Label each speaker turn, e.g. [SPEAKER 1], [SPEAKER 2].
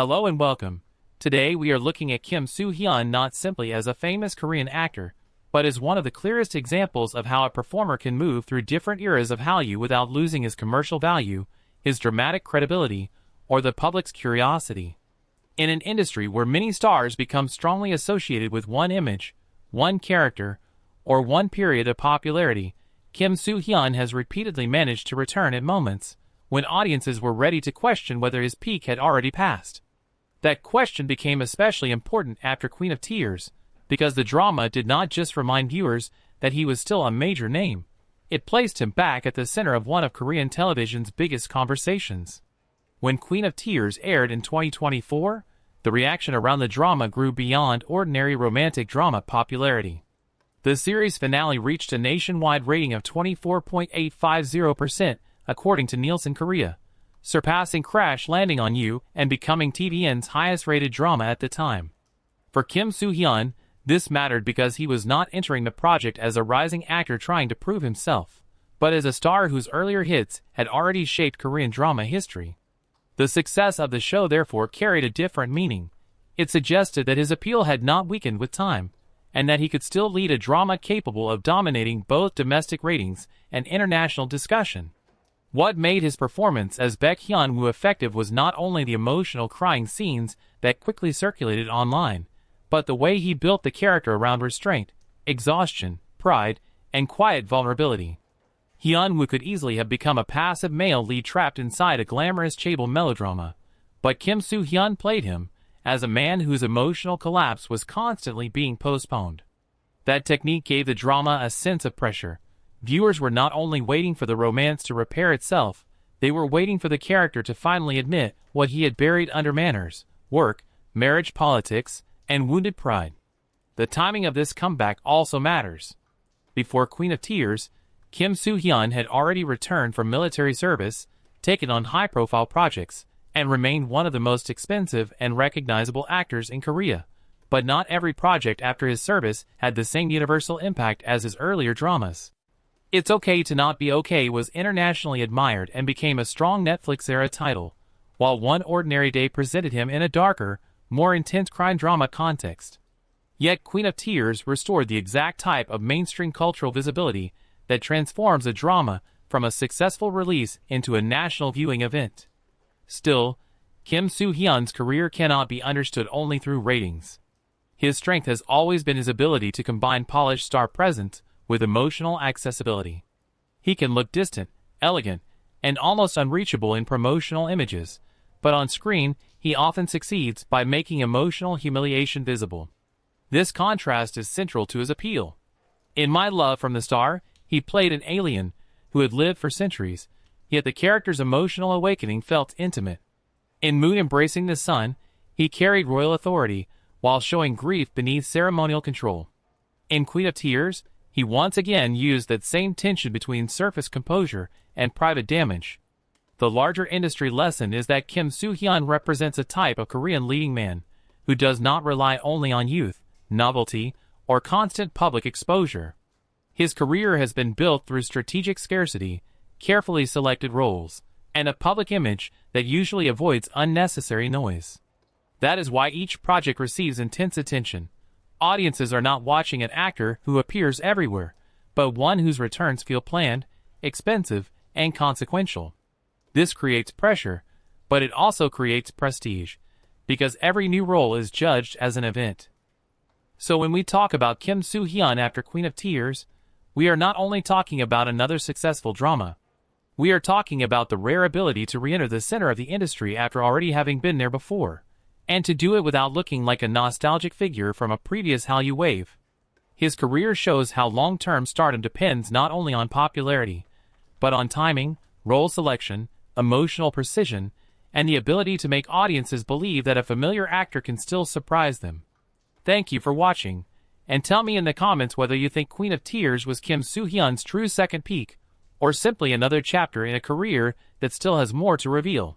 [SPEAKER 1] Hello and welcome. Today we are looking at Kim Soo Hyun not simply as a famous Korean actor, but as one of the clearest examples of how a performer can move through different eras of Hallyu without losing his commercial value, his dramatic credibility, or the public's curiosity. In an industry where many stars become strongly associated with one image, one character, or one period of popularity, Kim Soo Hyun has repeatedly managed to return at moments when audiences were ready to question whether his peak had already passed. That question became especially important after Queen of Tears, because the drama did not just remind viewers that he was still a major name. It placed him back at the center of one of Korean television's biggest conversations. When Queen of Tears aired in 2024, the reaction around the drama grew beyond ordinary romantic drama popularity. The series finale reached a nationwide rating of 24.850%, according to Nielsen Korea, surpassing Crash Landing on You and becoming TVN's highest-rated drama at the time. For Kim Soo Hyun, this mattered because he was not entering the project as a rising actor trying to prove himself, but as a star whose earlier hits had already shaped Korean drama history. The success of the show therefore carried a different meaning. It suggested that his appeal had not weakened with time, and that he could still lead a drama capable of dominating both domestic ratings and international discussion. What made his performance as Baek Hyun-woo effective was not only the emotional crying scenes that quickly circulated online, but the way he built the character around restraint, exhaustion, pride, and quiet vulnerability. Hyun-woo could easily have become a passive male lead trapped inside a glamorous chaebol melodrama, but Kim Soo Hyun played him as a man whose emotional collapse was constantly being postponed. That technique gave the drama a sense of pressure. Viewers were not only waiting for the romance to repair itself, they were waiting for the character to finally admit what he had buried under manners, work, marriage politics, and wounded pride. The timing of this comeback also matters. Before Queen of Tears, Kim Soo Hyun had already returned from military service, taken on high-profile projects, and remained one of the most expensive and recognizable actors in Korea. But not every project after his service had the same universal impact as his earlier dramas. It's Okay to Not Be Okay was internationally admired and became a strong Netflix-era title, while One Ordinary Day presented him in a darker, more intense crime drama context. Yet Queen of Tears restored the exact type of mainstream cultural visibility that transforms a drama from a successful release into a national viewing event. Still, Kim Soo Hyun's career cannot be understood only through ratings. His strength has always been his ability to combine polished star presence with emotional accessibility. He can look distant, elegant, and almost unreachable in promotional images, but on screen, he often succeeds by making emotional humiliation visible. This contrast is central to his appeal. In My Love from the Star, he played an alien who had lived for centuries, yet the character's emotional awakening felt intimate. In Moon Embracing the Sun, he carried royal authority while showing grief beneath ceremonial control. In Queen of Tears, he once again used that same tension between surface composure and private damage. The larger industry lesson is that Kim Soo Hyun represents a type of Korean leading man who does not rely only on youth, novelty, or constant public exposure. His career has been built through strategic scarcity, carefully selected roles, and a public image that usually avoids unnecessary noise. That is why each project receives intense attention. Audiences are not watching an actor who appears everywhere, but one whose returns feel planned, expensive, and consequential. This creates pressure, but it also creates prestige, because every new role is judged as an event. So when we talk about Kim Soo Hyun after Queen of Tears, we are not only talking about another successful drama. We are talking about the rare ability to re-enter the center of the industry after already having been there before, and to do it without looking like a nostalgic figure from a previous Hallyu wave. His career shows how long-term stardom depends not only on popularity, but on timing, role selection, emotional precision, and the ability to make audiences believe that a familiar actor can still surprise them. Thank you for watching, and tell me in the comments whether you think Queen of Tears was Kim Soo Hyun's true second peak, or simply another chapter in a career that still has more to reveal.